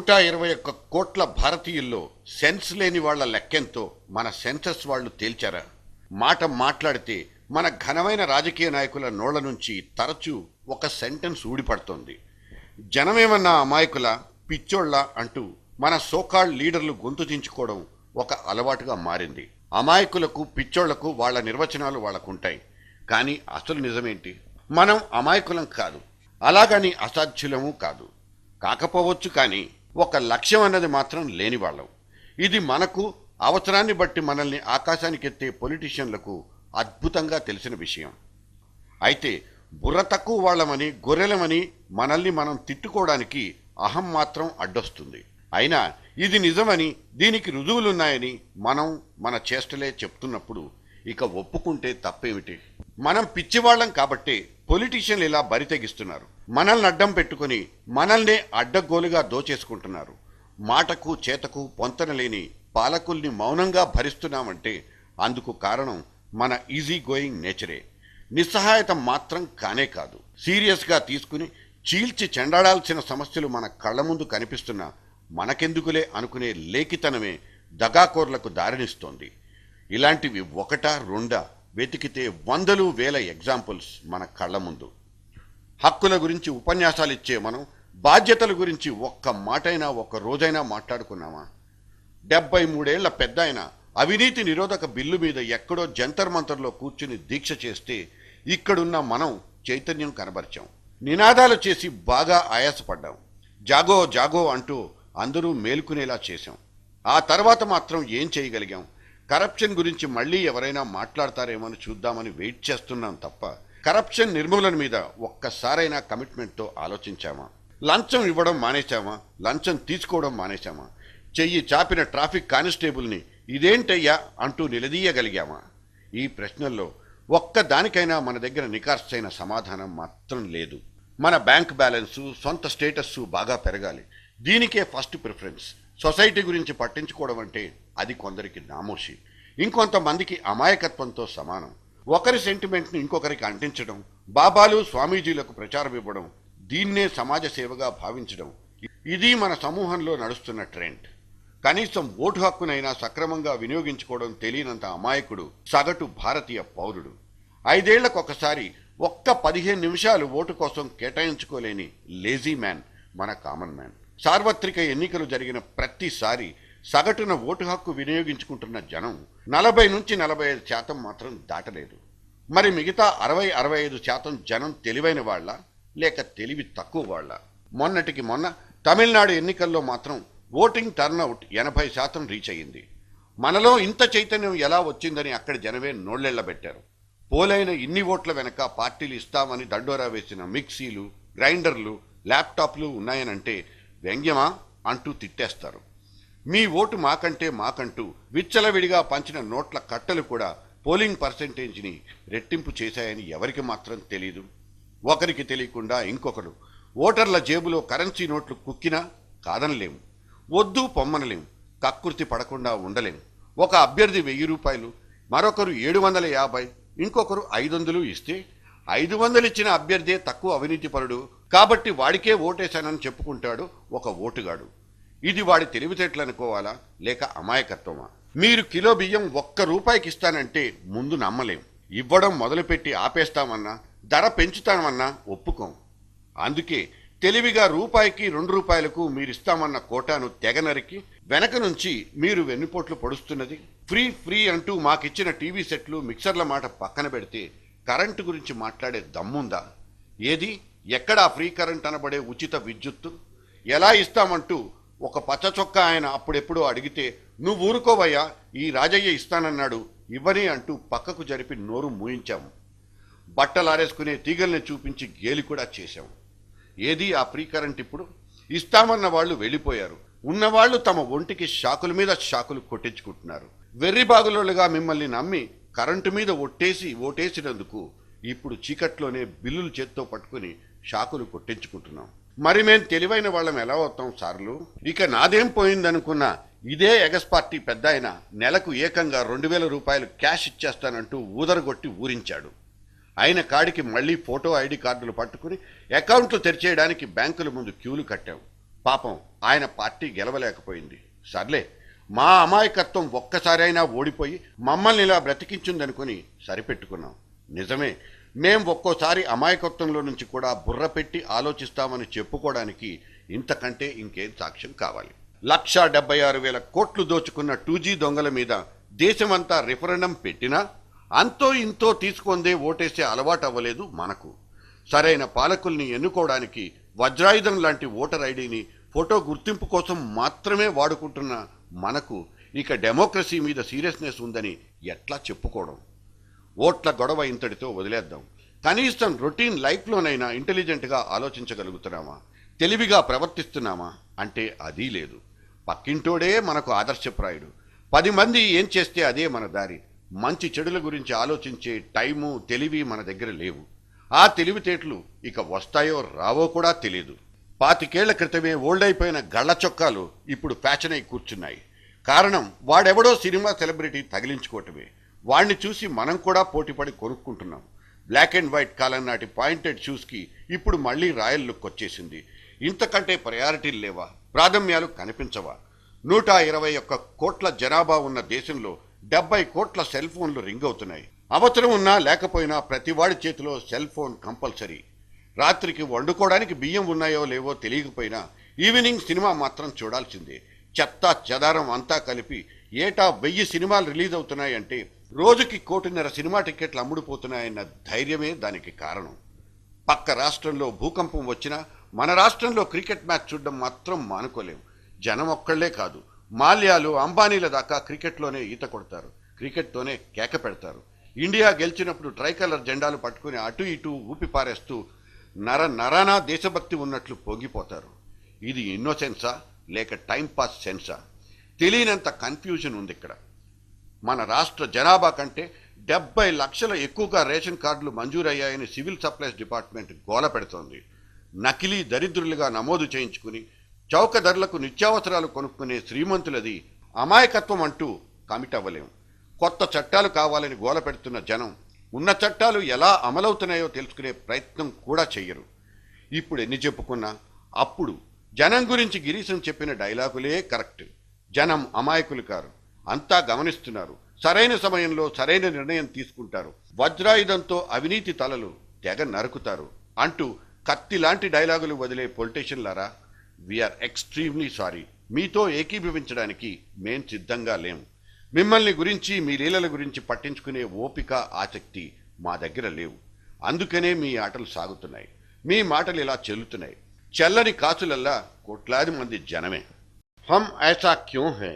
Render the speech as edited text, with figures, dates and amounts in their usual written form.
121 కోట్ల భారతీయుల్లో సెన్స్ లేని వాళ్ల లెక్కెంతో మన సెన్సస్ వాళ్ళు తేల్చారా? మాట మాట్లాడితే మన ఘనమైన రాజకీయ నాయకుల నోళ్ల నుంచి తరచూ ఒక సెంటెన్స్ ఊడిపడుతోంది. జనమేమన్నా అమాయకుల పిచ్చోళ్ళ అంటూ మన సోకాల్డ్ లీడర్లు గొంతు చించుకోవడం ఒక అలవాటుగా మారింది. అమాయకులకు పిచ్చోళ్లకు వాళ్ళ నిర్వచనాలు వాళ్ళకుంటాయి. కానీ అసలు నిజమేంటి? మనం అమాయకులం కాదు, అలాగని అసాధ్యులము కాదు. కాకపోవచ్చు, కానీ ఒక లక్ష్యం అన్నది మాత్రం లేని వాళ్ళం. ఇది మనకు అవసరాన్ని బట్టి మనల్ని ఆకాశానికెత్తే పొలిటీషియన్లకు అద్భుతంగా తెలిసిన విషయం. అయితే బుర్ర తక్కువ వాళ్ళమని, గొర్రెలమని మనల్ని మనం తిట్టుకోవడానికి అహం మాత్రం అడ్డొస్తుంది. అయినా ఇది నిజమని, దీనికి రుజువులున్నాయని మనం మన చేష్టలే చెప్తున్నప్పుడు ఇక ఒప్పుకుంటే తప్పేమిటి? మనం పిచ్చివాళ్లం కాబట్టే పొలిటీషియన్లు ఇలా బరితెగిస్తున్నారు. మనల్ని అడ్డం పెట్టుకుని మనల్నే అడ్డగోలుగా దోచేసుకుంటున్నారు. మాటకు చేతకు పొంతన లేని పాలకుల్ని మౌనంగా భరిస్తున్నామంటే అందుకు కారణం మన ఈజీ గోయింగ్ నేచరే. నిస్సహాయత మాత్రం కానే కాదు. సీరియస్గా తీసుకుని చీల్చి చెండాడాల్సిన సమస్యలు మన కళ్ళ ముందు కనిపిస్తున్నా మనకెందుకులే అనుకునే లేఖితనమే దగాకోర్లకు దారినిస్తోంది. ఇలాంటివి ఒకటా రెండా వెతికితే వందలు వేల ఎగ్జాంపుల్స్ మన కళ్ళ ముందు. హక్కుల గురించి ఉపన్యాసాలు ఇచ్చే మనం బాధ్యతల గురించి ఒక్క మాటైనా ఒక్క రోజైనా మాట్లాడుకున్నామా? 73 ఏళ్ల పెద్ద ఆయన అవినీతి నిరోధక బిల్లు మీద ఎక్కడో జంతర్ మంతర్లో కూర్చుని దీక్ష చేస్తే ఇక్కడున్న మనం చైతన్యం కనబరిచాం. నినాదాలు చేసి బాగా ఆయాసపడ్డాం. జాగో జాగో అంటూ అందరూ మేల్కునేలా చేశాం. ఆ తర్వాత మాత్రం ఏం చేయగలిగాం? కరప్షన్ గురించి మళ్ళీ ఎవరైనా మాట్లాడతారేమని చూద్దామని వెయిట్ చేస్తున్నాం తప్ప కరప్షన్ నిర్మూలన మీద ఒక్కసారైనా కమిట్మెంట్తో ఆలోచించామా? లంచం ఇవ్వడం మానేశామా? లంచం తీసుకోవడం మానేశామా? చెయ్యి చాపిన ట్రాఫిక్ కానిస్టేబుల్ని ఇదేంటయ్యా అంటూ నిలదీయగలిగామా? ఈ ప్రశ్నల్లో ఒక్క దానికైనా మన దగ్గర నికార్సైన సమాధానం మాత్రం లేదు. మన బ్యాంక్ బ్యాలెన్సు, సొంత స్టేటస్సు బాగా పెరగాలి. దీనికే ఫస్ట్ ప్రిఫరెన్స్. సొసైటీ గురించి పట్టించుకోవడం అంటే అది కొందరికి నామోషి, ఇంకొంతమందికి అమాయకత్వంతో సమానం. ఒకరి సెంటిమెంట్ని ఇంకొకరికి అంటించడం, బాబాలు స్వామీజీలకు ప్రచారం ఇవ్వడం, దీన్నే సమాజ సేవగా భావించడం, ఇది మన సమూహంలో నడుస్తున్న ట్రెండ్. కనీసం ఓటు హక్కునైనా సక్రమంగా వినియోగించుకోవడం తెలియనంత అమాయకుడు సగటు భారతీయ పౌరుడు. 5 ఏళ్లకొకసారి ఒక్క 15 నిమిషాలు ఓటు కోసం కేటాయించుకోలేని లేజీ మ్యాన్ మన కామన్ మ్యాన్. సార్వత్రిక ఎన్నికలు జరిగిన ప్రతిసారి సగటున ఓటు హక్కు వినియోగించుకుంటున్న జనం 40 నుంచి 45% మాత్రం దాటలేదు. మరి మిగతా 60-65% జనం తెలివైన వాళ్ళ లేక తెలివి తక్కువ వాళ్ళ? మొన్నటికి మొన్న తమిళనాడు ఎన్నికల్లో మాత్రం ఓటింగ్ టర్నౌట్ 80% రీచ్ అయ్యింది. మనలో ఇంత చైతన్యం ఎలా వచ్చిందని అక్కడి జనమే నోళ్లెళ్లబెట్టారు. పోలైన ఇన్ని ఓట్ల వెనక పార్టీలు ఇస్తామని దండోరా వేసిన మిక్సీలు, గ్రైండర్లు, ల్యాప్టాప్లు ఉన్నాయనంటే వ్యంగ్యమా అంటూ తిట్టేస్తారు. మీ ఓటు మాకంటూ విచ్చలవిడిగా పంచిన నోట్ల కట్టలు కూడా పోలింగ్ పర్సెంటేజ్ని రెట్టింపు చేశాయని ఎవరికి మాత్రం తెలీదు. ఒకరికి తెలియకుండా ఇంకొకరు ఓటర్ల జేబులో కరెన్సీ నోట్లు కుక్కినా కాదనలేము, వద్దు పొమ్మనలేం, కక్కుర్తి పడకుండా ఉండలేం. ఒక అభ్యర్థి 1000 రూపాయలు, మరొకరు 750, ఇంకొకరు 500 ఇస్తే 500 ఇచ్చిన అభ్యర్థే తక్కువ అవినీతిపరుడు కాబట్టి వాడికే ఓటేశానని చెప్పుకుంటాడు ఒక ఓటుగాడు. ఇది వాడి తెలివితేటలు అనుకోవాలా లేక అమాయకత్వమా? మీరు కిలో బియ్యం 1 రూపాయికి ఇస్తానంటే ముందు నమ్మలేం. ఇవ్వడం మొదలుపెట్టి ఆపేస్తామన్నా, ధర పెంచుతామన్నా ఒప్పుకోం. అందుకే తెలివిగా రూపాయికి 2 రూపాయలకు మీరిస్తామన్న కోటాను తెగనరికి వెనక నుంచి మీరు వెన్నుపోట్లు పొడుస్తున్నది. ఫ్రీ అంటూ మాకిచ్చిన టీవీ సెట్లు, మిక్సర్ల మాట పక్కన పెడితే కరెంటు గురించి మాట్లాడే దమ్ముందా? ఏది ఎక్కడా ఫ్రీ కరెంట్ అనబడే ఉచిత విద్యుత్తు? ఎలా ఇస్తామంటూ ఒక పచ్చచొక్క ఆయన అప్పుడెప్పుడో అడిగితే నువ్వు ఊరుకోవయ్యా, ఈ రాజయ్య ఇస్తానన్నాడు, ఇవ్వని అంటూ పక్కకు జరిపి నోరు మూయించాము. బట్టలారేసుకునే తీగల్ని చూపించి గేలి కూడా చేశాము. ఏది ఆ ఫ్రీ కరెంట్? ఇప్పుడు ఇస్తామన్న వాళ్ళు వెళ్ళిపోయారు. ఉన్నవాళ్లు తమ ఒంటికి షాకుల మీద షాకులు కొట్టించుకుంటున్నారు. వెర్రిబాగులోలుగా మిమ్మల్ని నమ్మి కరెంటు మీద ఓటేసినందుకు ఇప్పుడు చీకట్లోనే బిల్లులు చేత్తో పట్టుకుని షాకులు కొట్టించుకుంటున్నాం. మరి మేం తెలివైన వాళ్ళం ఎలా అవుతాం సార్లు? ఇక నాదేం పోయిందనుకున్నా ఇదే ఎగస్ పార్టీ పెద్ద ఆయన నెలకు ఏకంగా 2000 రూపాయలు క్యాష్ ఇచ్చేస్తానంటూ ఊదరగొట్టి ఊరించాడు. ఆయన కాడికి మళ్ళీ ఫోటో ఐడి కార్డులు పట్టుకుని అకౌంట్లు తెరిచేయడానికి బ్యాంకుల ముందు క్యూలు కట్టాం. పాపం ఆయన పార్టీ గెలవలేకపోయింది. సర్లే, మా అమాయకత్వం ఒక్కసారైనా ఓడిపోయి మమ్మల్ని ఇలా బ్రతికించిందనుకుని సరిపెట్టుకున్నాం. నిజమే, మేం ఒక్కోసారి అమాయకత్వంలో నుంచి కూడా బుర్ర పెట్టి ఆలోచిస్తామని చెప్పుకోవడానికి ఇంతకంటే ఇంకేం సాక్ష్యం కావాలి? 1,76,000 కోట్లు దోచుకున్న 2G దొంగల మీద దేశమంతా రిఫరెండం పెట్టినా అంతో ఇంతో తీసుకొందే ఓటేసే అలవాటు అవ్వలేదు మనకు. సరైన పాలకుల్ని ఎన్నుకోవడానికి వజ్రాయుధం లాంటి ఓటర్ ఐడిని ఫోటో గుర్తింపు కోసం మాత్రమే వాడుకుంటున్న మనకు ఇక డెమోక్రసీ మీద సీరియస్నెస్ ఉందని ఎట్లా చెప్పుకోవడం? ఓట్ల గొడవ ఇంతటితో వదిలేద్దాం. కనీసం రొటీన్ లైఫ్లోనైనా ఇంటెలిజెంట్గా ఆలోచించగలుగుతున్నామా, తెలివిగా ప్రవర్తిస్తున్నామా అంటే అదీ లేదు. పక్కింటోడే మనకు ఆదర్శప్రాయుడు. 10 మంది ఏం చేస్తే అదే మన దారి. మంచి చెడుల గురించి ఆలోచించే టైము, తెలివి మన దగ్గర లేవు. ఆ తెలివితేటలు ఇక వస్తాయో రావో కూడా తెలియదు. 25 ఏళ్ల క్రితమే ఓల్డ్ అయిపోయిన గళ్ళ చొక్కాలు ఇప్పుడు ఫ్యాషన్ అయి కూర్చున్నాయి. కారణం వాడెవడో సినిమా సెలబ్రిటీ తగిలించుకోవటమే. వాణ్ణి చూసి మనం కూడా పోటీపడి కొనుక్కుంటున్నాం. బ్లాక్ అండ్ వైట్ కాలం నాటి పాయింటెడ్ షూస్కి ఇప్పుడు మళ్ళీ రాయల్ లుక్ వచ్చేసింది. ఇంతకంటే ప్రయారిటీలు లేవా? ప్రాధాన్యాలు కనిపించవా? 121 కోట్ల జనాభా ఉన్న దేశంలో 70 కోట్ల సెల్ ఫోన్లు రింగ్ అవుతున్నాయి. అవసరం ఉన్నా లేకపోయినా ప్రతివాడి చేతిలో సెల్ ఫోన్ కంపల్సరీ. రాత్రికి వండుకోవడానికి బియ్యం ఉన్నాయో లేవో తెలియకపోయినా ఈవినింగ్ సినిమా మాత్రం చూడాల్సిందే. చెత్త చెదారం అంతా కలిపి ఏటా 1000 సినిమాలు రిలీజ్ అవుతున్నాయంటే రోజుకి 1,50,00,000 సినిమా టికెట్లు అమ్ముడుపోతున్నాయన్న ధైర్యమే దానికి కారణం. పక్క రాష్ట్రంలో భూకంపం వచ్చినా మన రాష్ట్రంలో క్రికెట్ మ్యాచ్ చూడడం మాత్రం మానుకోలేం. జనం ఒక్కళ్లే కాదు, మాల్యాలు, అంబానీల దాకా క్రికెట్లోనే ఈత కొడతారు, క్రికెట్తోనే కేక పెడతారు. ఇండియా గెలిచినప్పుడు ట్రైకలర్ జెండాలు పట్టుకుని అటు ఇటు ఊపి పారేస్తూ నరానా దేశభక్తి ఉన్నట్లు పొంగిపోతారు. ఇది ఇన్నోసెన్సా లేక టైంపాస్ సెన్సా? తెలియనంత కన్ఫ్యూజన్ ఉంది ఇక్కడ. మన రాష్ట్ర జనాభా కంటే 70 లక్షల ఎక్కువగా రేషన్ కార్డులు మంజూరయ్యాయని సివిల్ సప్లైస్ డిపార్ట్మెంట్ గోల పెడుతోంది. నకిలీ దరిద్రులుగా నమోదు చేయించుకుని చౌక ధరలకు నిత్యావసరాలు కొనుక్కునే శ్రీమంతులది అమాయకత్వం అంటూ కమిట్ అవ్వలేం. కొత్త చట్టాలు కావాలని గోల పెడుతున్న జనం ఉన్న చట్టాలు ఎలా అమలవుతున్నాయో తెలుసుకునే ప్రయత్నం కూడా చెయ్యరు. ఇప్పుడు ఎన్ని చెప్పుకున్నా అప్పుడు జనం గురించి గిరీశం చెప్పిన డైలాగులే కరెక్ట్. జనం అమాయకులు కారు, అంతా గమనిస్తున్నారు. సరైన సమయంలో సరైన నిర్ణయం తీసుకుంటారు. వజ్రాయుధంతో అవినీతి తలలు తెగ నరుకుతారు అంటూ కత్తి లాంటి డైలాగులు వదిలే పొలిటీషియన్లారా, వీఆర్ ఎక్స్ట్రీమ్లీ సారీ. మీతో ఏకీభవించడానికి మేం సిద్ధంగా లేము. మిమ్మల్ని గురించి, మీ లీలల గురించి పట్టించుకునే ఓపిక, ఆసక్తి మా దగ్గర లేవు. అందుకనే మీ ఆటలు సాగుతున్నాయి, మీ మాటలు ఇలా చెల్లుతున్నాయి. చెల్లని కాసులల్లా కోట్లాది మంది జనమే. హమ్ ఐసా క్యోं है?